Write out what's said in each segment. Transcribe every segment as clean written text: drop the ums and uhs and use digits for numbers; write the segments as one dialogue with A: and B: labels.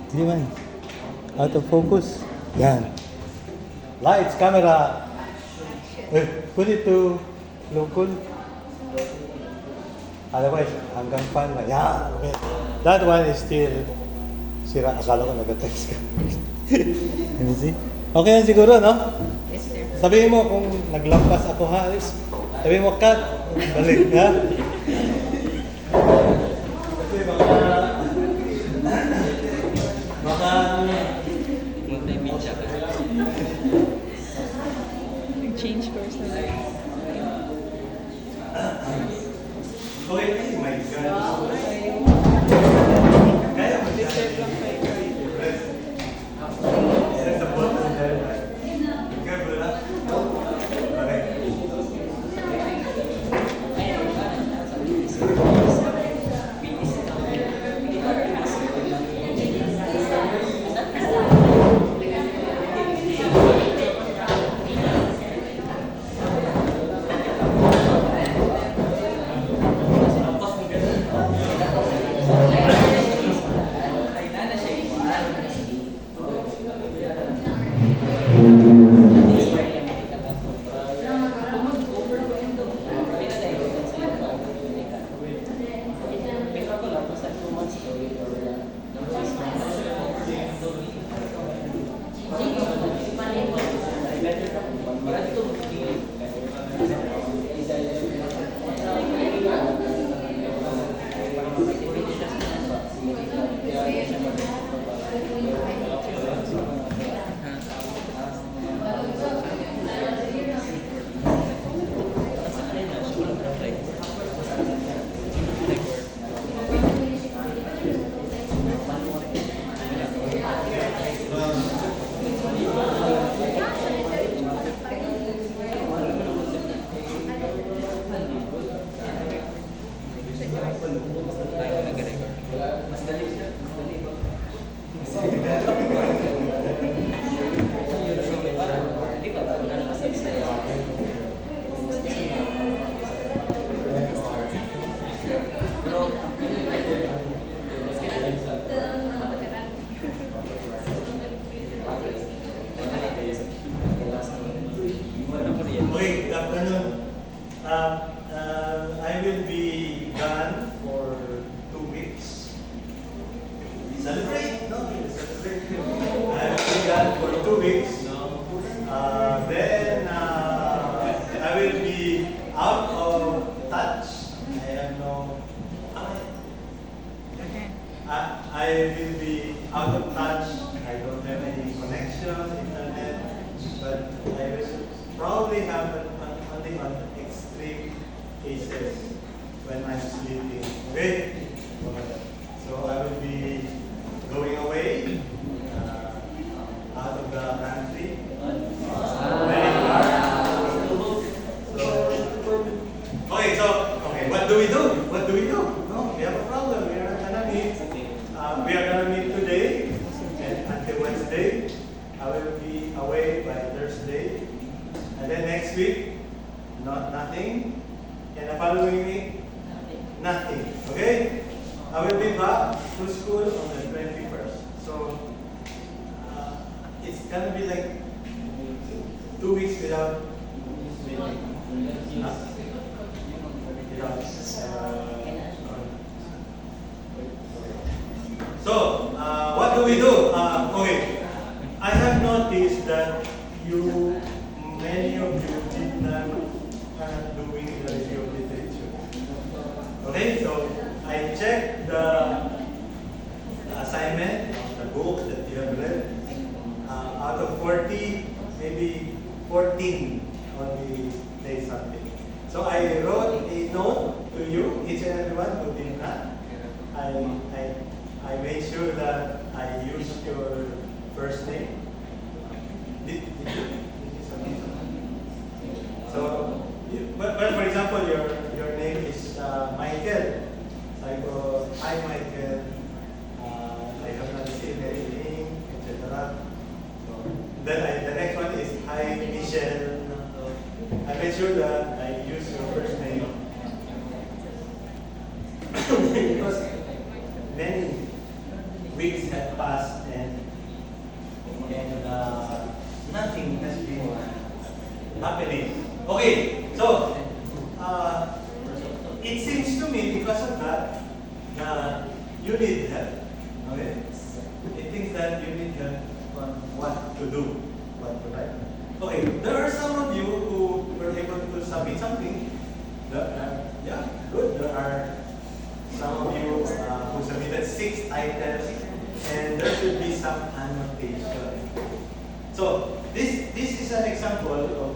A: Hindi man. Out of focus. Yan. Lights, camera. Put it to local. Otherwise, hanggang pan na. Yan. Okay. That one is still sira. Akala ko nag-text ka. Let me see. Okay yan siguro, no?
B: Yes, sir.
A: Sabihin mo kung naglampas ako ha. Sabihin mo, cut. Balik, ha? Kasi baka
B: Multimedia ka. Change course na lang.
A: okay, my God. Kaya mo
B: Reserve lang kayo.
A: There's a button there. Careful, ha? Okay. Okay, good afternoon. I will be gone for 2 weeks. Celebrate? No, celebrate. I will be gone for 2 weeks. Then I will be out of touch. I have no. I will be out of touch. I don't have any connection, internet, but I will probably have only on extreme cases when I'm sleeping. Okay? So I will be going away out of the country. Very far. Okay, what do we do? What do we do? No, we have a problem. We are gonna meet. We are gonna meet today and until Wednesday. I will be away by Thursday. And then next week, nothing. And the following week, nothing. Okay? I will be back to school on the 21st. So, it's gonna be like 2 weeks without meeting. So, what do we do? Okay, I have noticed that many of you did not doing the review of literature. Okay, so I checked the assignment, the book that you have read. Out of 40, maybe 14 only say something. So I wrote a note to you, each and everyone who did not. I made sure that I used your first name. Did you? So, but for example, your name is Michael. So I go, hi Michael. I have not received anything, etc. So then the next one is hi Michelle. I made sure that I use your first name because weeks have passed and nothing has been happening. Okay, so it seems to me because of that you need help. Okay, it thinks that you need help on what to do, what to write. Okay, there are some of you who were able to submit something. Yeah, good. There are some of you who submitted 6 items, and there should be some annotation. So this is an example of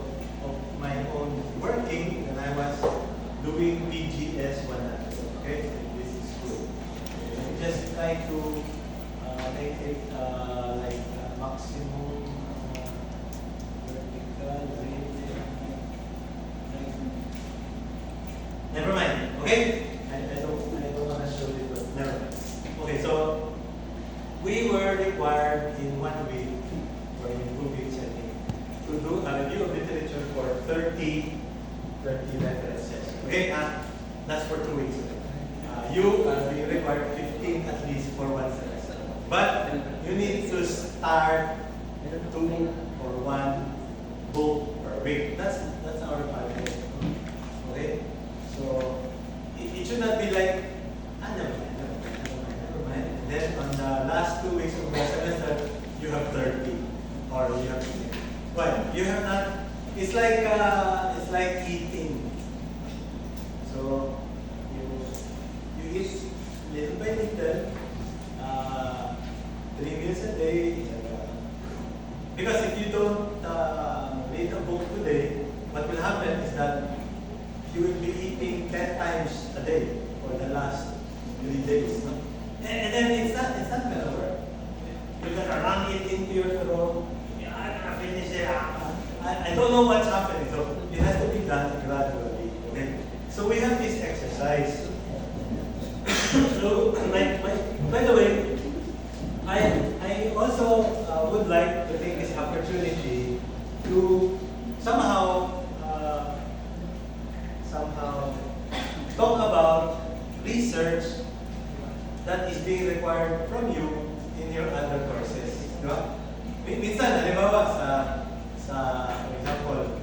A: my own working when I was doing PGS 100. Okay, this is good. Just try to make it like maximum vertical radius. Never mind. Okay, I don't want to show it, but never mind. Okay, so we were required in 1 week or in 2 weeks, I think, to do a review of literature for 30 references. Okay, that's for 2 weeks. You are being required 15 at least for 1 semester. But you need to start 2 or 1 book per week. That's our target. Okay? So it should not be like, never mind. And then on the last 2 weeks of the semester, you have 30 or you have. Well, you have not. It's like eating. So you eat little by little, 3 meals a day. Because if you don't read a book today, what will happen is that you will be eating 10 times a day for the last 3 days. No? And then it's not gonna work. You're gonna run it into your throat. I'm gonna finish it. I don't know what's happening. So it has to be done gradually. Okay? So we have this exercise. So by the way, I also would like to take this opportunity to somehow talk about research that is being required from you in your other courses. Di ba? Minsan, halimbawa, for example,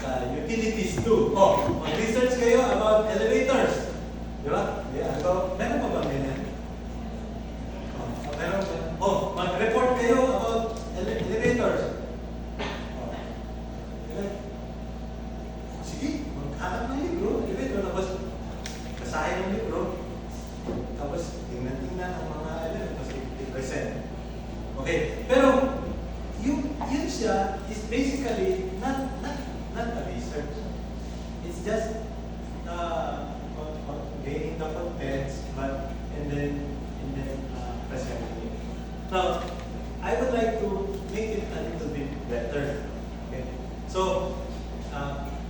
A: sa utilities 2. Mag-research kayo about elevators. Di ba? Meron pa ba ganyan? Meron ba? Mag-report kayo about elevators. Sige, maghanap ng libro, elevator, tapos basahin ng libro, tapos tingnan ang mga tapos i-present. Okay, pero yun siya is basically not a research. It's just gaining the contents, and then presenting it. Now, I would like to make it a little bit better. Okay, so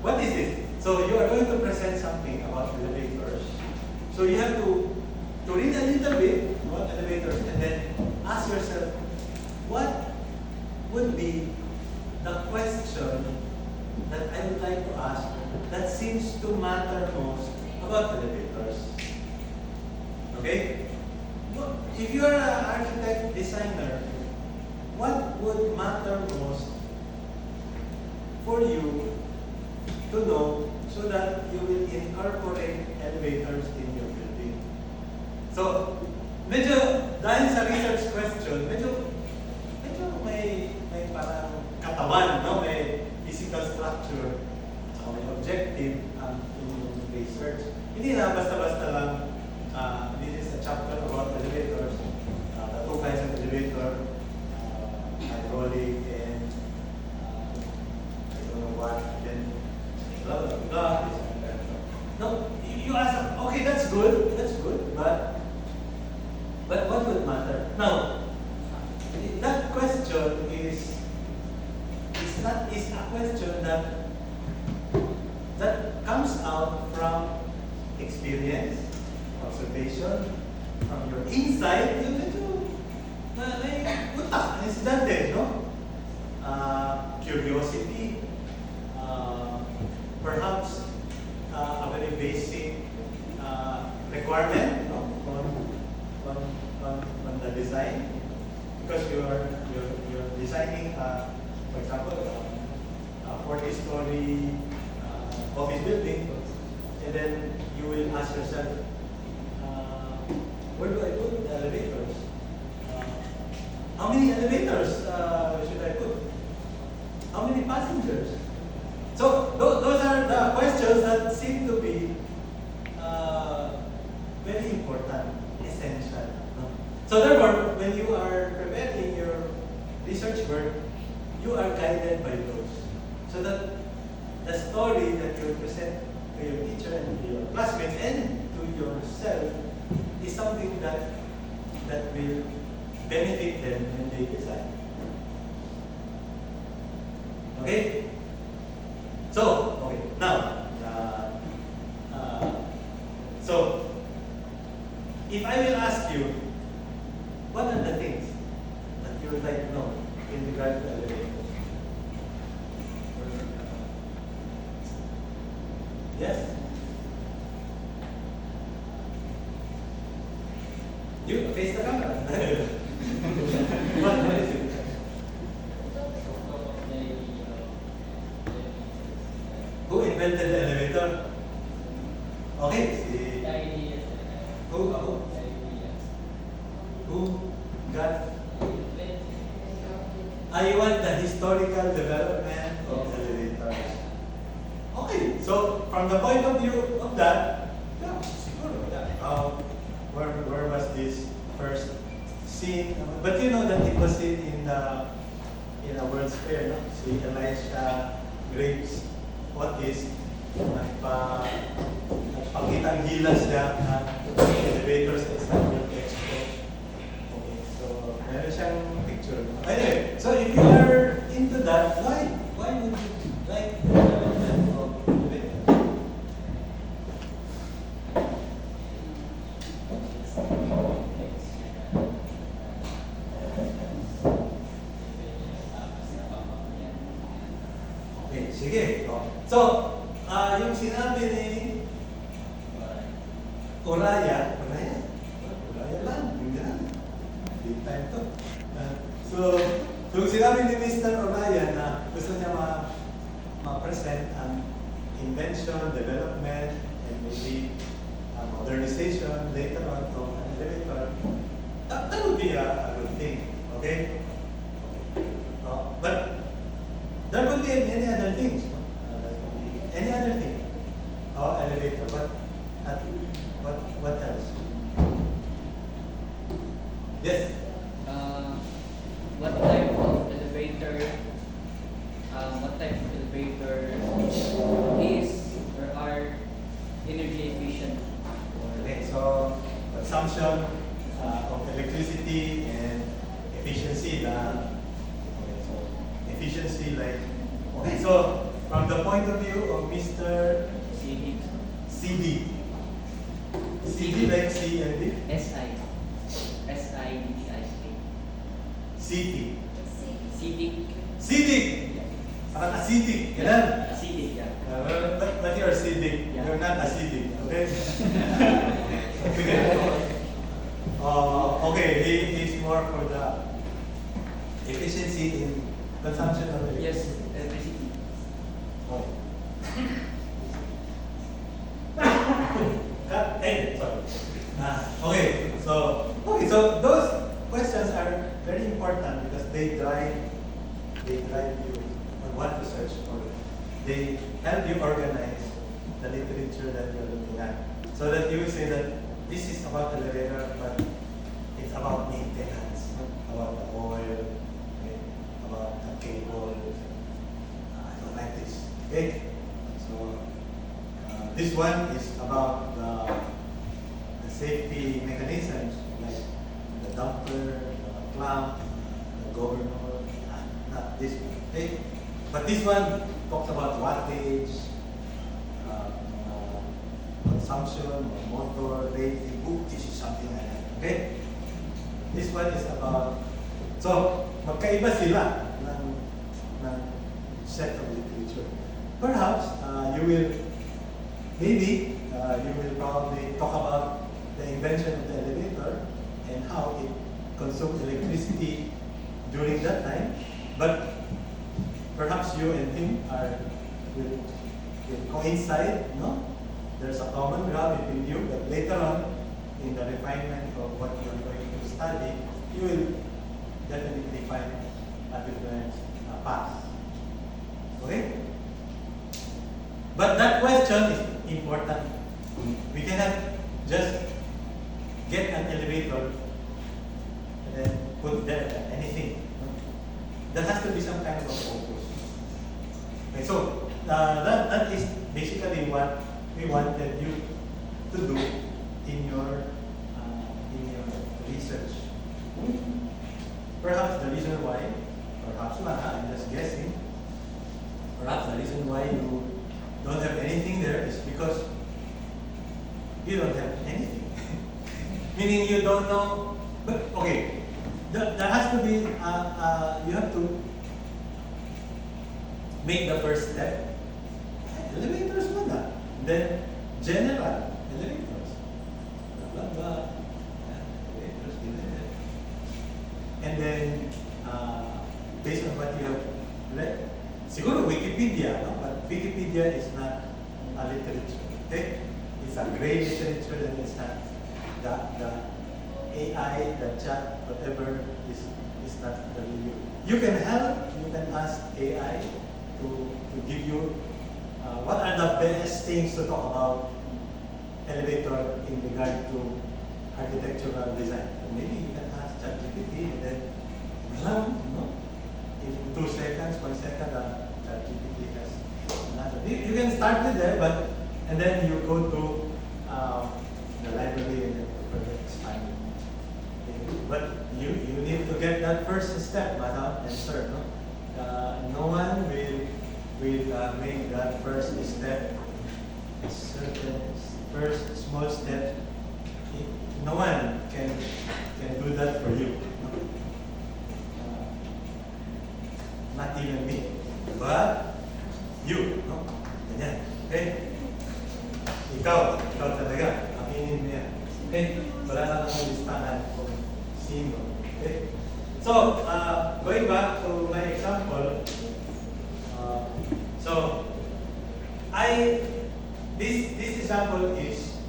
A: what is it? So you are going to present something about elevators. So you have to read a little bit about elevators and then ask yourself, what would be the question that I would like to ask that seems to matter most about elevators? Okay? If you are an architect, designer, what would matter most for you to know so that you will incorporate elevators in your building? So, dahil sa research question, medyo may parang katawan, no? May physical structure, may objective ang inyong research. Hindi na basta-basta lang, this is a chapter about elevators, the 2 kinds of elevator, hydraulic and I don't know what, then blah blah blah. No, you ask, okay, that's good, but what would matter? Now, that question is a question that comes out from experience, observation, from your insight, yung medyo may utak, insidente, no? Curiosity, perhaps a very basic requirement, no? On design, because you're designing, for example, a 40-story office building, and then you will ask yourself, where do I put the elevators? How many elevators should I put? How many passengers? So those are the questions that seem to be very important, essential. No? So therefore, when you are preparing your research work, you are guided by those. So that the story that you present to your teacher and to your classmates and to yourself is something that will benefit them when they decide. Okay? So, okay, now, so, if I will ask you, what are the things that you would like to know in regard to elevators? Yes? You face the camera. What is it? Who invented the elevator? Okay, who got? I want the historical development of elevators. Okay, so from the point of view of that, yeah, siguro, yeah. Where was this first seen? But you know that it was seen in a World's Fair, no? Si Elisha Graves, what is nagpakitang gilas niya ng elevators sa isang World Expo. Okay, so meron siyang picture. Anyway, so if you are into that, why would you like the development of elevators? Okay, sige. So, yung sinabi ni Oraya lang, yung gano'n. Big time to. So, yung sinabi ni Mr. Oraya na gusto niya ma-present ang invention, development, and maybe modernization later on of an elevator, that would be a good thing. Okay? But there could be any other things. No? Any other thing. Elevator. What else? Yes?
C: What type of elevator is or are energy efficient?
A: Okay, so consumption of electricity and efficiency. Okay, so efficiency, like, okay, so from the point of view of Mr. CD. CD like C and D?
C: SIDDIC.
A: CD.
C: CD.
A: Parang acidic, ganun.
C: Acidic, yeah.
A: But you're acidic.
C: Yeah.
A: You're not acidic, okay? Sige. Okay, he's more for the efficiency in consumption of electricity.
C: Yes, electricity.
A: Oh. Sorry. Okay, so those questions are very important because they drive you on what to search for. They help you organize the literature that you're looking at. So that you will say that this is about the elevator, but it's about maintenance, about the oil, okay, about the cable. I don't like this. Okay? So this one is about the safety mechanisms, like the dumper, the clamp, the governor, not this one. Okay? But this one talks about wattage, consumption, or motor, rating. Ooh, this is something I like. Okay? This one is about, so magkaiba sila ng set of literature. Perhaps you will probably talk about the invention of the elevator and how it consume electricity during that time, but perhaps you and him will coincide, no? There's a common ground between you, but later on, in the refinement of what you're going to study, you will definitely find a different path. Okay? But that question is important. We cannot just get an elevator and then put there anything. There has to be some kind of a focus. Okay, so that is basically what we wanted you to do in your research. Perhaps the reason why, perhaps not, I'm just guessing. Perhaps the reason why you don't have anything there is because you don't have anything. Meaning you don't know. But okay, there has to be. You have to make the first step. Elevators muna. Then general elevators. Blah blah blah. Elevators, elevators. And then based on what you have read, siguro Wikipedia, no? But Wikipedia is not a literature. Okay? It's a gray literature and it's not the AI, the chat, whatever is not the real. You can help, you can ask AI to give you what are the best things to talk about elevator in regard to architectural design. And maybe you can ask ChatGPT and then, in 2 seconds, 1 second, ChatGPT has an answer. You can start with there, and then you go to the library and then further expand. But you need to get that first step, madam and sir. No one will make that first step, first small step. No one can do that for you. Not even me, but you. No? Ganyan. Okay? Ikaw talaga. Aminin mo yan. Okay? Wala na akong listahan kung sino. Okay? So, going back to my example, this example is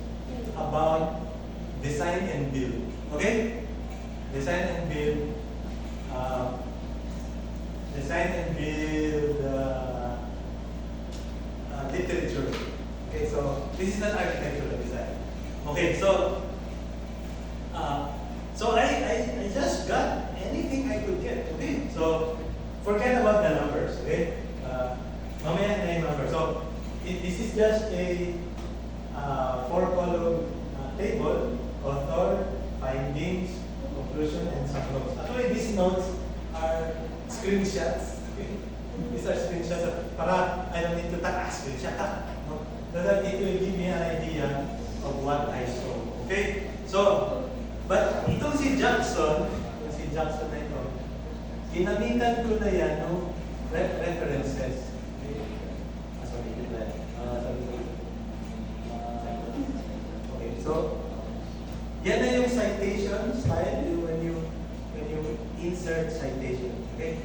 A: about design and build. Okay? Design and build. Literature. Okay, so this is not architectural design. Okay, so I just got anything I could get. Okay, so forget about the numbers. Okay, mamaya na yung number. So this is just a 4-column table: author, findings, conclusion, and some notes. Actually, these notes are screenshots. Okay? These are screenshots para I don't need to screenshot. No? So that it will give me an idea of what I saw. Okay? So, but itong si Jackson na ito, ginamitan ko na yan no references. Okay? Okay, so yan na yung citation style when you insert citation. Okay?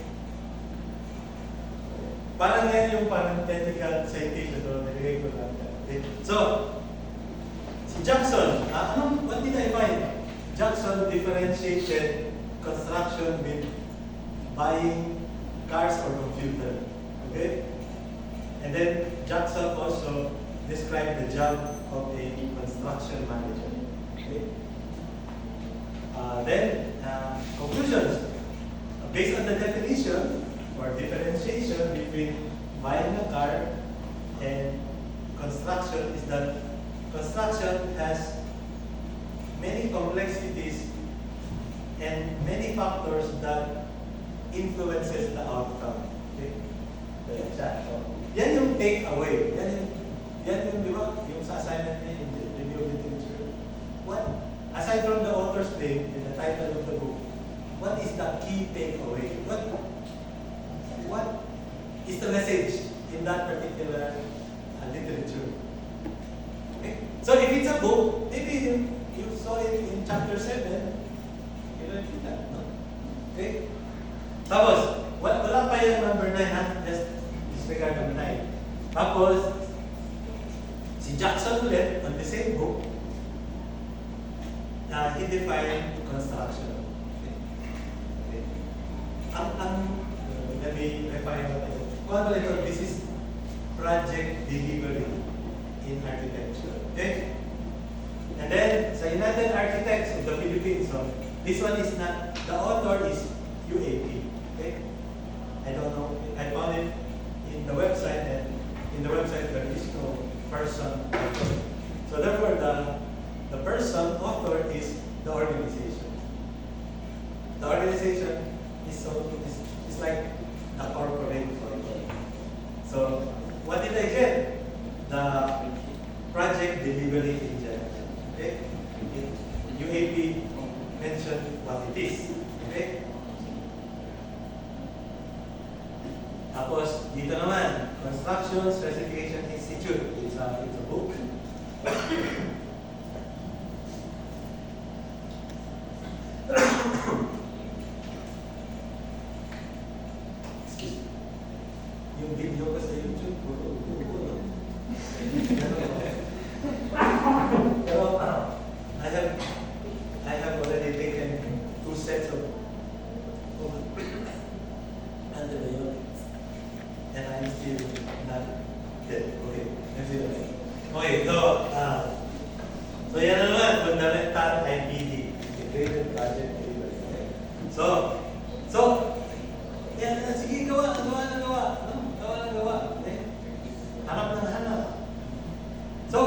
A: Parang yan yung parenthetical citation o nilagay ko lang. Okay? So, si Jackson, what did I find? Jackson differentiated construction with buying cars or computer. Okay? And then Jackson also described the job of a construction manager. Okay? Then, conclusions. Based on the definition or differentiation between buying a car and construction is that construction has many complexities and many factors that influences the outcome. Okay? Kaya siya. So, yan yung take away. Yan yung, di ba, yung sa assignment niya, yung review of literature. What, aside from the author's name and the title of the book, what is the key takeaway? What is the message in that particular literature? Okay? So if it's a book, maybe you saw it in chapter 7, you like that, no? Okay? Tapos, wala pa yung number 9, ha? Just disregard ng 9. Tapos, si Jackson ulit, on the same book, he defined construction. Okay? Okay. Let me refine what I said. Kung ano ito, this is project delivery in architecture. Okay? And then, sa United Architects of the Philippines, so this one is not, the author is UAP. Okay? I don't know, I found it in the website, and in the website there is no person author. So therefore, the person author is the organization. The organization is like a corporate author. So what did I get? The project delivery in general. Okay? UAP mentioned what it is. Okay? Tapos, dito naman, Construction Specification Institute. It's a book. Excuse me. Yung video ko sa YouTube, puro, no? Pero, I have already taken 2 sets of antibiotics, and I'm still not dead. Okay, let's see that. Okay, so yan na naman, fundamental IPD, integrated project delivery. Okay. So, yan na, sige, gawa. Okay. Hanap ng hanap. So,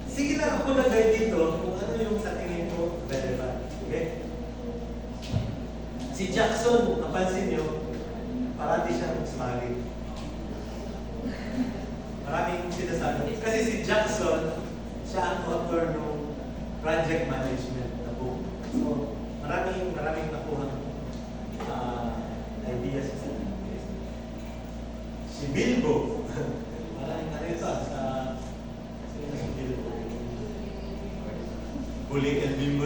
A: sige lang ako lagay dito kung ano yung sa tingin ko relevant. Okay? Si Jackson, napansin nyo, parati siyang smiling. Maraming sinasabi. Kasi si Jackson, siya ang author ng project management na book. So, maraming nakuha ideas sa si Bilbo. Maraming narito sa si Bilbo. Bulik and Bilbo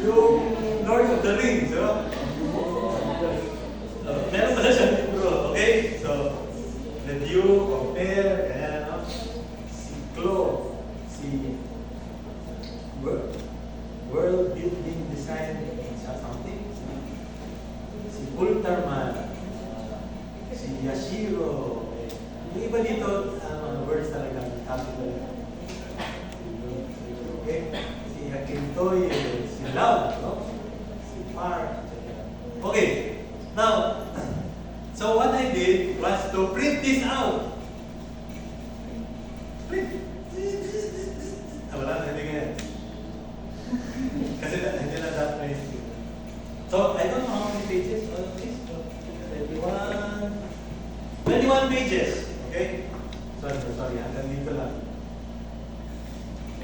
A: yung Lord of the Rings, no? Meron pala siyang libro, okay? So, review, compare, kaya no? Si Claude, si World Building Design, something. Si Ultraman, si Yashiro, yung iba dito, words talaga, capital. Okay? Si Hakintoy, si Love, no? Si Park, etc. Okay. Now, so what I did was to print this out. Print. Wala na, hindi ganyan. Kasi hindi na that nice. So, I don't know how many pages. All of this. 21 pages. Okay? Sorry, hanggang dito lang.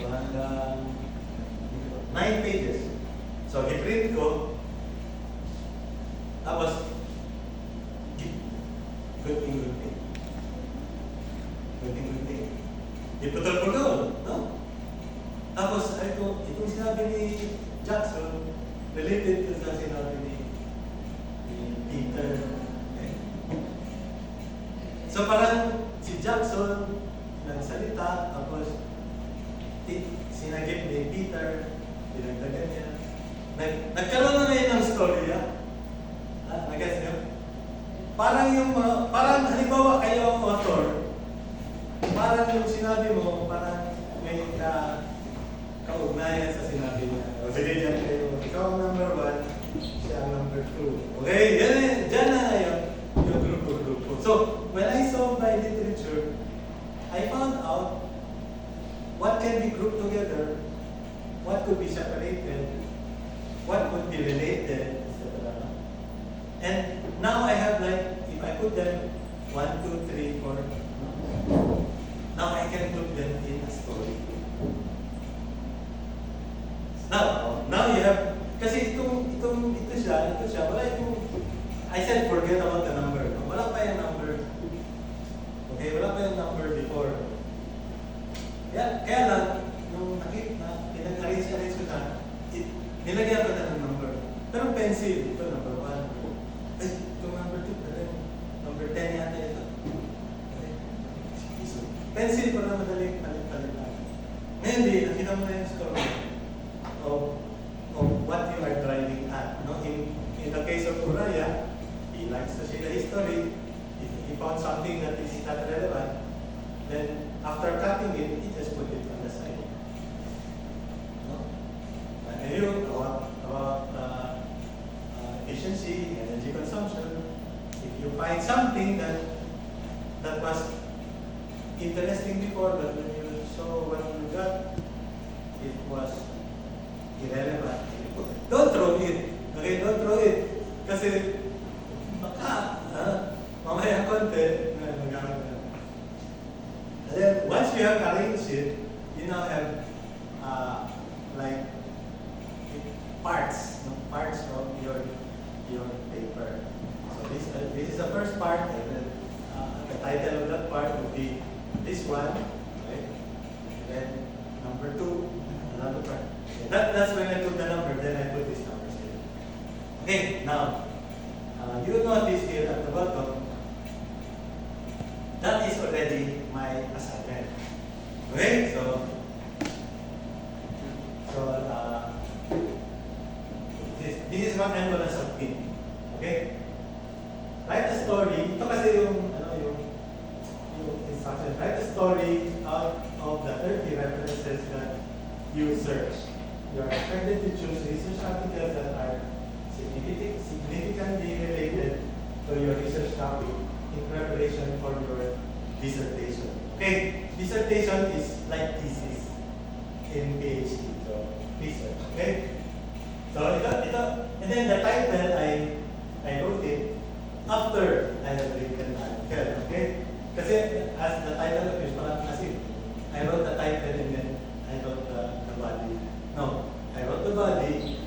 A: So, hanggang 9 pages. So, i-print ko. Tapos, good thing. Iputol-putol, no? Tapos, itong sinabi ni Jackson, related to sa sinabi ni Peter. Okay? So, parang si Jackson nagsalita, tapos sinagip ni Peter, dinagdagan niya. Nagkaroon na yun ng story, I-guess nyo? Parang halimbawa kayo ang author, parang yung sinabi mo, parang may kaugnayan sa sinabi niya. O sige, dyan kayo. Ikaw ang number 1, siya ang number 2. Okay, dyan na ngayon yung grupo. So, when I saw my literature, I found out what can be grouped together, what could be separated, what would be related, etc. And now I have like, if I put them 1, 2, 3, 4, now I can put them in a story. Now you have, kasi ito siya, wala itong, I said forget about the number. Wala pa yung number. Okay, wala pa yung number before. Kaya lang, nung pinag-arrange ko na, nilagyan ko na ng number. pencil. Ito, number 1. Ay, ito number 2. Number 10 yata ito. Okay. So, pencil para madaling palit-palitan. Ngayon, nakita mo na yung story of what you are driving at. No? In the case of Uriah, he likes to see the history. If he found something that is not relevant, then after cutting it, he just put it on the side. No? And you, about efficiency, energy consumption, if you find something that was interesting before, but when you saw what you got, it was irrelevant. Don't throw it. Okay, don't throw it. Kasi baka mamaya konti magamit na. And then once you have arranged it, you now have like parts of your paper. So this is the first part, and then the title of that part would be this one, right? And then number 2, another part. That's when I put the number, then I put these numbers here. Okay, now you notice here at the bottom, that is already my assignment. Okay, so this is what I'm gonna submit. Okay, write a story. Ito kasi yung instruction. Write a story out of the 30 references that you search. You are expected to choose research articles that are significantly related to your research topic in preparation for your dissertation. Okay, dissertation is like thesis in PhD, so research. Okay, so ito, and then the title I wrote it after I have written the article. Okay, kasi as the title of it, kasi I wrote the title and then I wrote the body. No, I wrote the body,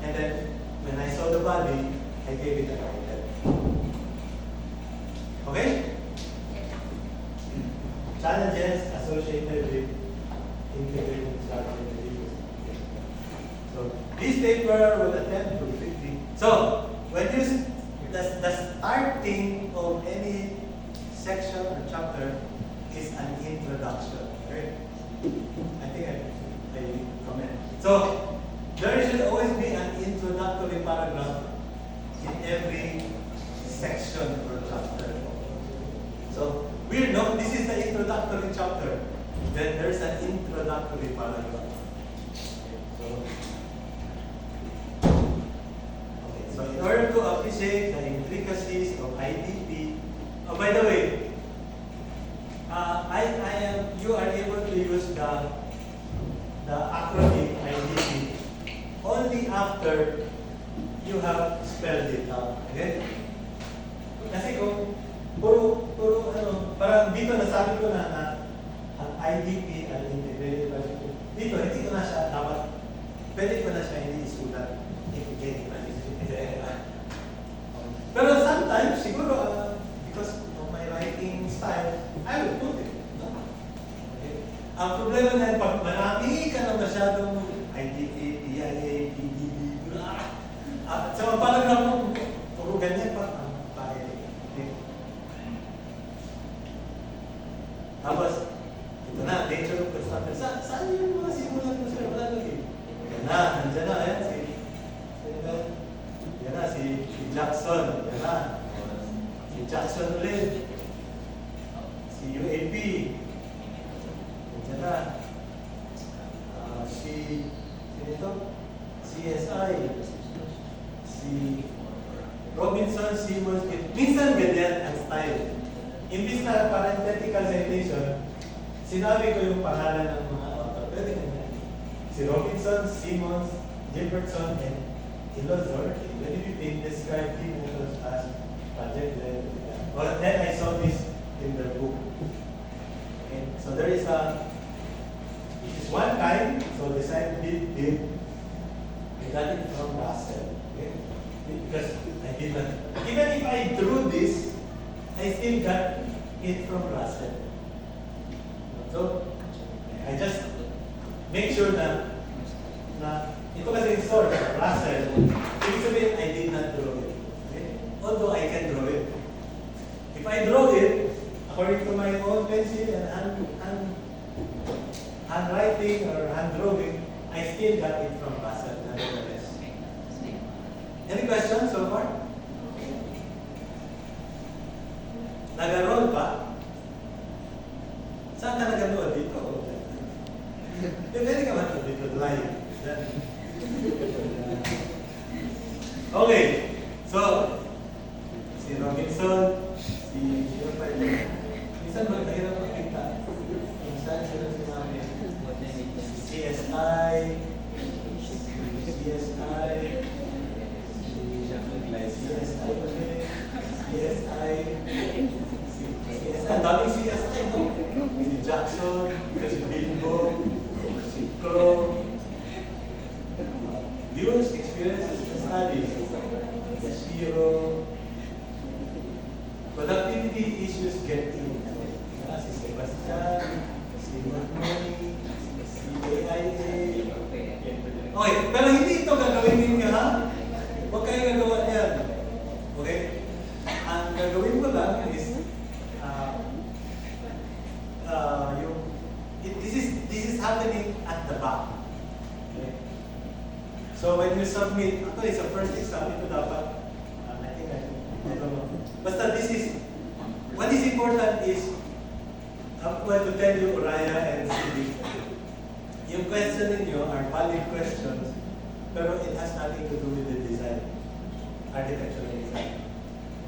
A: and then when I saw the body, I gave it a title. Okay? Challenges associated with integrating structure in videos. So this paper will attempt to quickly. So when you the starting of any section or chapter is an introduction. Right? I think I comment. So there should always be an introductory paragraph in every section or chapter. So we know this is the introductory chapter. Then there's an introductory paragraph. So in order to appreciate the intricacies of IDP, by the way, you are able to use the acronym IDP only after you have spelled it out. Okay? Kasi kung puro parang dito nasabi ko na ang IDP, ang integrated project, dito hindi ko na siya dapat, pwede ko na siya hindi isulat. Pero sometimes, siguro, because of my writing style, I will put it. No? Okay. Ang problema na pag marami ka na masyadong IDA, PIA, PDB, at sa mga paragraph mo, puro ganyan pa. Okay. Tapos, ito na, nature of construction. Saan yung mga simulan mo sir? Wala lagi. Yan na, nandiyan na, yan. Yan na, si Jackson. Yan na. Si Jackson ulit. Si UAP. Yan na. Sino ito? CSI. Si Robinson, Simmons. Minsan ganyan ang style. Imbis na parenthetical citation, sinabi ko yung pangalan ng mga author. Pwede ganyan. Si Robinson, Simmons, Gilbertson, and Ilozor, in 2015, described key methods as project led. But then I saw this in their book. Okay. So there is this is one kind, so design did. I got it from Russell. Okay. Because I did not, even if I drew this, I still got it from Russell. So I just make sure na ito kasi yung source, Russell. Ibig sabihin If I draw it according to my own pencil and handwriting or hand drawing, I still got it from Basel, nevertheless. Any questions so far? Nag-roll pa? Saan ka nag-roll? Dito? Pwede ka ba ito dito? Live. Okay. So, si Robinson, sino pa ito? Minsan magkahirap makita. Minsan sila sinabi. CSI, ang daming CSI, no? Si Jackson, si Bilbo, si Crow. Views, experiences, and studies. Zero. Productivity issues get in. Si Sebastian, si Magmoni, si AIA. Okay, pero hindi ito gagawin ninyo, ha? Huwag kayo gagawa yan. Okay? Ang gagawin mo lang is this is happening at the back. Okay? So when you submit, actually sa first exam, ito dapat, I don't know. Basta this is, what is important is, I'm going to tell you, Raya and Cindy, yung question ninyo are valid questions, pero it has nothing to do with the design, architectural design.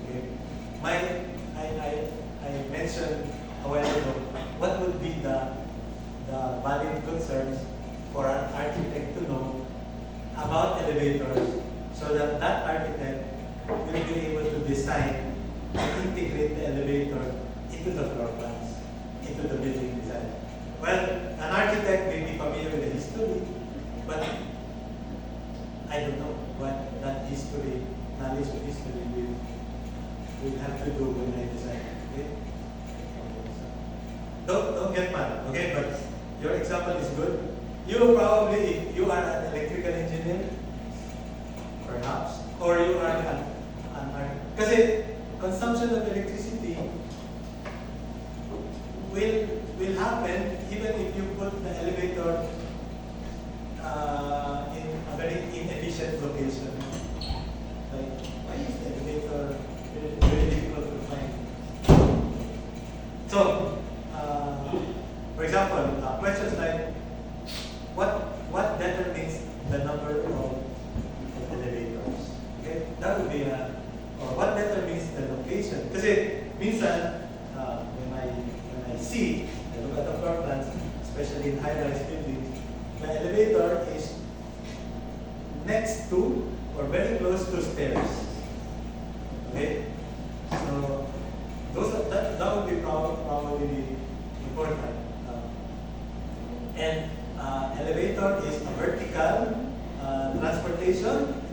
A: Okay? I mentioned a while ago, what would be the valid concerns for an architect to know about elevators so that that architect will be able to design and integrate the elevator into the floor plans, into the building design. Well, an architect may be familiar with the history, but I don't know what that history, knowledge of history will have to do when I design. Okay? Don't get mad, okay? But your example is good. You probably, if you are an electrical engineer, perhaps, or you are an kasi consumption of electricity will happen even if you put the elevator in a very inefficient location. Like, why is the elevator very difficult to find? So, for example, questions like, what determines the number of elevators? Okay, that would be or what determines the location? Kasi minsan, when I see, I look at the floor plans, especially in high-rise buildings, the elevator is next to or very close to stairs. Okay, so that would be probably important. And elevator is a vertical transportation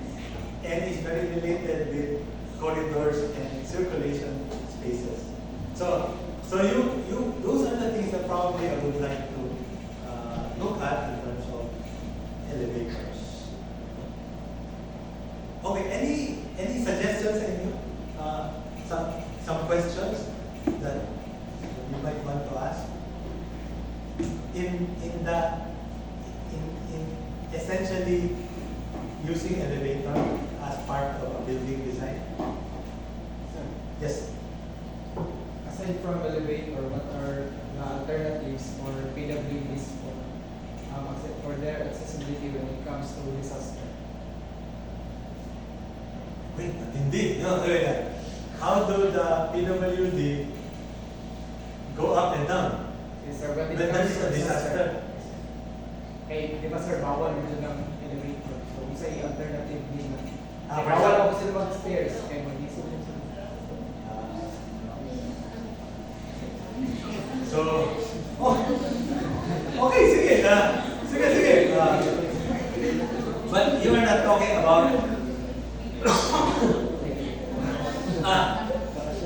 A: and is very related with corridors and circulation spaces. So you those are the things that probably I would like to look at in terms of elevators. Okay, any suggestions? Some questions that you might want to ask in essentially using elevator as part of a building design. Yes.
C: Aside from elevator, what are the alternatives for PWDs for their accessibility when it comes to disaster?
A: Wait, matindi. No, wait. How do the PWD go up and down?
C: Yes, sir, but
A: When that is a disaster.
C: Okay, di ba sir, bawal dito ng elevator. So, isa yung alternative din.
A: Ah,
C: Bawal ako sila mag-stairs. Kaya mag-isip din sila.
A: So, okay, sige. Sige. But you are not talking about.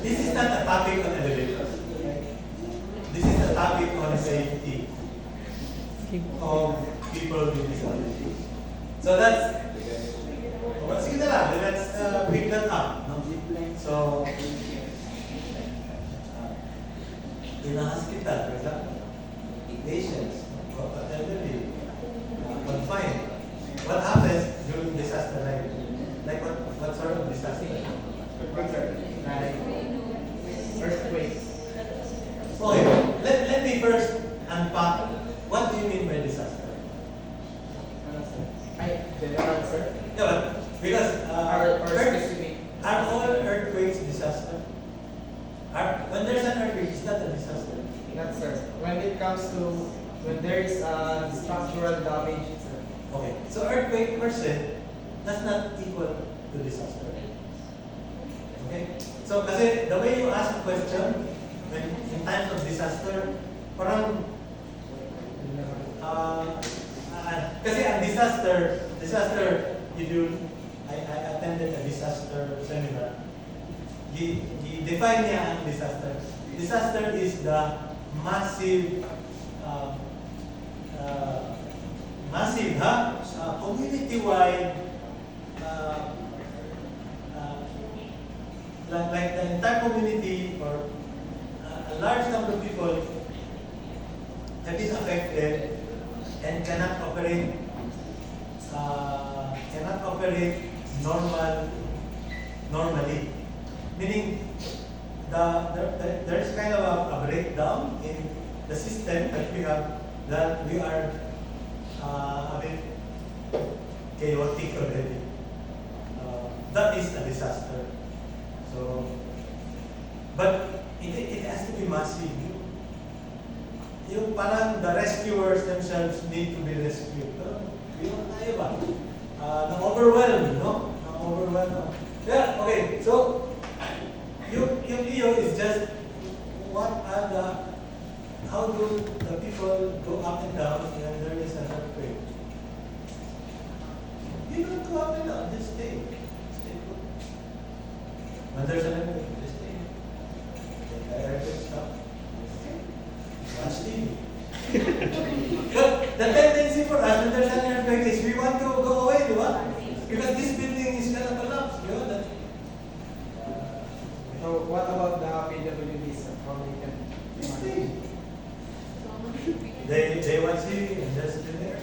A: This is not a topic on elevators. This is a topic on safety of people with disabilities. So that's. Sige na lang. Let's pick that up. No? So, in a hospital, for example, patients, or elderly, confined. What happens during disaster like what sort of disaster?
C: Like earthquakes.
A: Okay, let me first unpack what do you mean by disaster?
C: General, sir.
A: Yeah, but because
C: Or specific.
A: are all earthquakes disaster? When there's an earthquake, is that a disaster?
C: Not, sir. When it comes to when there is structural damage, sir.
A: Okay, so earthquake per se does not equal to disaster. Okay? So kasi the way you ask a question when in times of disaster, parang kasi ang disaster, if you, I attended a disaster seminar, define niya ang disaster. Disaster is the massive, community-wide, like the entire community or a large number of people have been affected and cannot operate normally. Meaning, there's kind of a breakdown in the system that we have, that we are a bit chaotic already. That is a disaster. So, but it has to be massive. Yung parang the rescuers themselves need to be rescued. Yung tayo ba? Na-overwhelmed, no? Na-overwhelmed. Yeah, okay. So, yung iyo is just how do the people go up and down when there is an earthquake? You don't go up and down, just stay. Stay put. When there's an earthquake, just stay. When the earthquake stops, watch TV. The tendency for us when there's an earthquake is we want to go away, di ba? Because this building is gonna collapse, you know that.
C: So what about the PWDs? How they can
A: Stay. They watch TV and just sit there.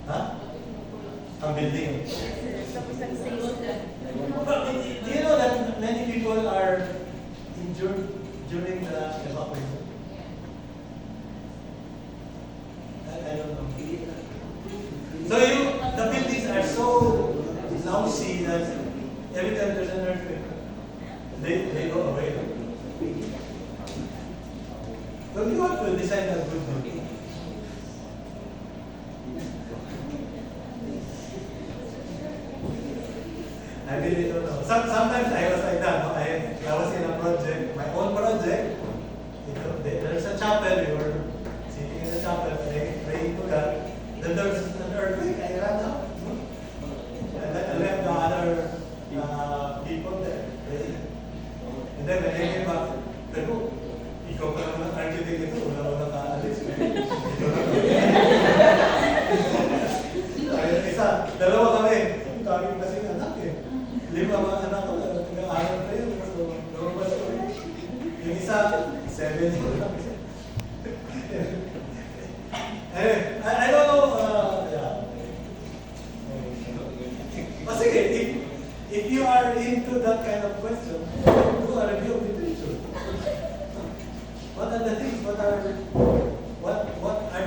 A: Huh? Ang building. But do you know that many people are injured during the evacuation? I don't know. So the buildings are so lousy that every time there's an earthquake, they go away. So you have to design a good building. I really don't know. Sometimes I was like that. No? I was in a project, my own project. There's a chapel. We were sitting in the chapel, praying to God. Then there's an earthquake. I ran out. No? And then I left the other people there. And then when I came back, pero ikaw pa naman ang architect ito. Wala nakaalis. Isa, dalawa kami. Kami kasi anak eh. 5 mga anak ko, nag-aaral pa yun. So, normal ko. Yung isa, 7 ko lang. Anyway, I don't know, yeah. But sige, if you are into that kind of question, do a review of literature. What are the things? What are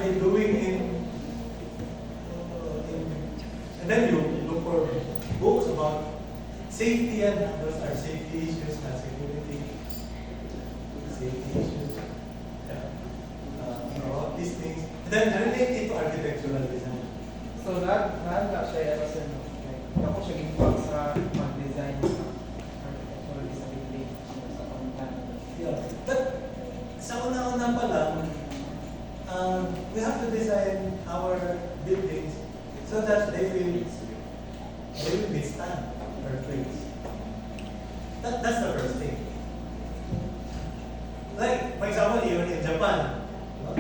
A: they doing and then you look for books about safety, and those are safety issues and security. Safety issues. Yeah. About these things. And then relate it to architectural design.
C: So lahat siya ano sir, ako siya ginagawa sa mag-design sa architectural disability sa pamilya.
A: Yeah. But sa una-una pa lang, we have to design our buildings so that they will withstand earthquakes. That's the first thing. Like, for example, even in Japan,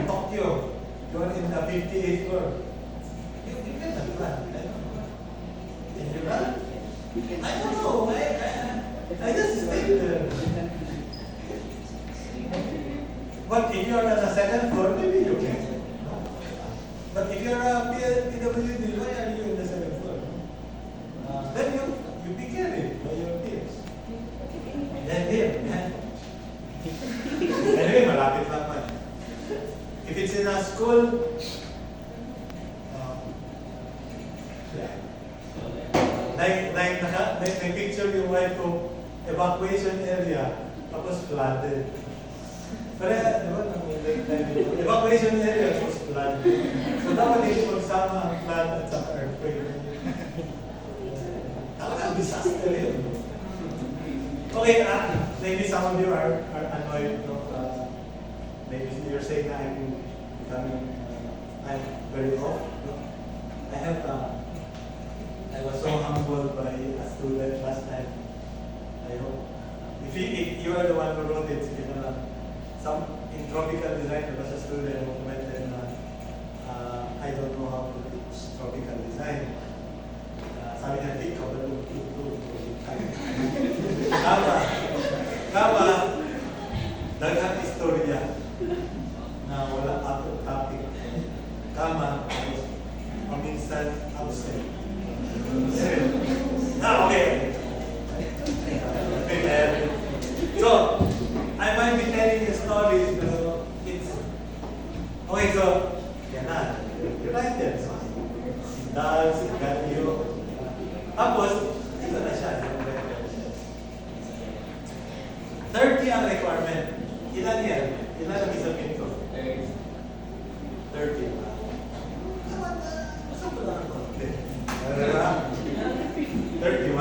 A: Tokyo, you're in the 58th floor. You cannot run. I don't know. Can you run? I don't know. I just stay there. But if you're on the second floor, maybe you can. No? But if you're a PWD, why are you in the second floor? Then you be carried by your peers. Then here, man. Anyway, malapit lang man. If it's in a school, yeah. Like picture yung wife ko, evacuation area, tapos flooded. Pero, di ba, evacuation area, tapos flooded. So, dapat hindi magsama ang flood at saka earthquake. Talagang disaster yun. Okay, maybe some of you are annoyed. No? Maybe you're saying that I'm becoming, I'm very off. No? I was so humbled by a student last time. I hope. If you are the one who wrote it, you know, some in tropical design, there was a student who commented na I don't know how to teach tropical design. Sabi niya, di ka ba Kama, daghang istorya na wala ato topic. Kama, paminsan absent. Okay. So, I might be telling you stories, pero it's... Okay, so, yan na. You write them. Si Dal, si Ganyo. Tapos, ito na siya. 30 ang requirement. Ilan yan? Ilan ang isapin ko? 30. Saan ko lang ako? 31.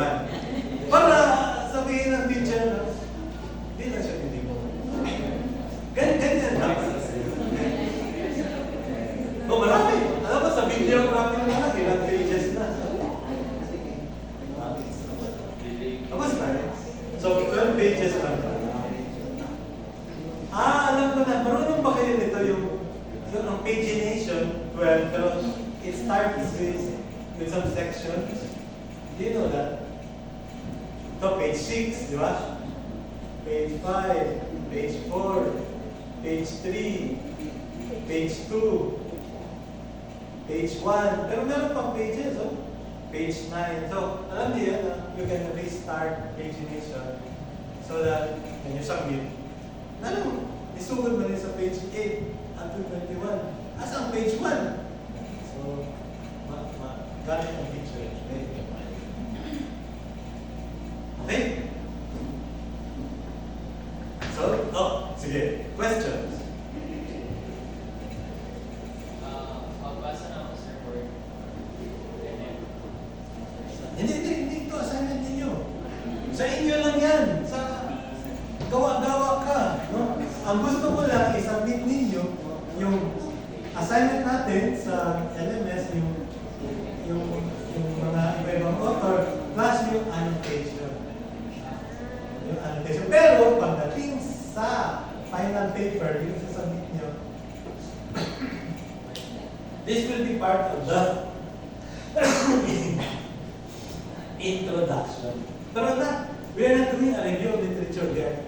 A: Para sabihin ng teacher na, di na siya hindi mo. Ganyan dapat. O marami. Alam mo, sa video marami na ilang pages na. Tapos na. So, 12 pages lang. Alam ko na. Marunong ba kayo nito yung ang pagination, 12, pero it starts with some sections. Do you know that? So, page 6, di ba? Page 5, page 4, page 3, page 2, page 1. Pero meron pang pages, oh. Page 9. So, alam niyo yan, you can restart pagination so that when you submit, isugod mo rin sa page 8 up to 21. As ang page 1. So, gamit ang picture. Okay? So, sige. Questions?
D: Magbasa na ako, sir, for
A: Hindi ito assignment ninyo. Sa inyo lang yan. Sa gawa-gawa ka. No? Ang gusto ko lang, i-submit ninyo yung assignment natin sa LMS, yung mga iba-ibang author, plus yung annotation. Yung annotation. Pero, pagdating sa final paper, yung sasubmit nyo, this will be part of the introduction. Pero we are not doing a review of literature yet.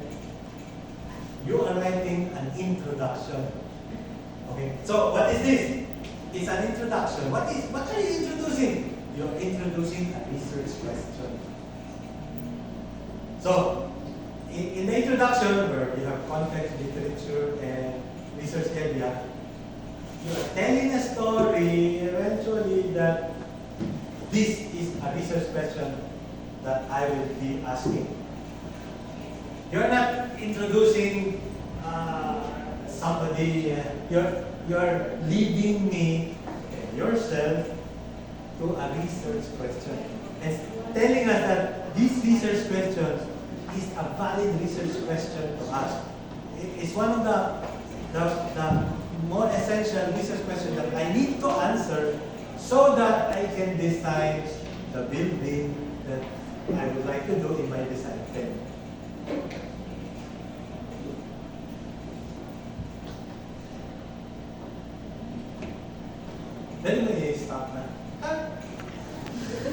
A: You are writing an introduction. Okay. So what is this? It's an introduction. What are you introducing? You're introducing a research question. So in the introduction, where you have context, literature, and research area, you are telling a story eventually that this is a research question that I will be asking. You're not introducing somebody, you're leading me, yourself, to a research question. And telling us that this research question is a valid research question to ask. It's one of the more essential research questions that I need to answer so that I can design the building that I would like to do in my design 10.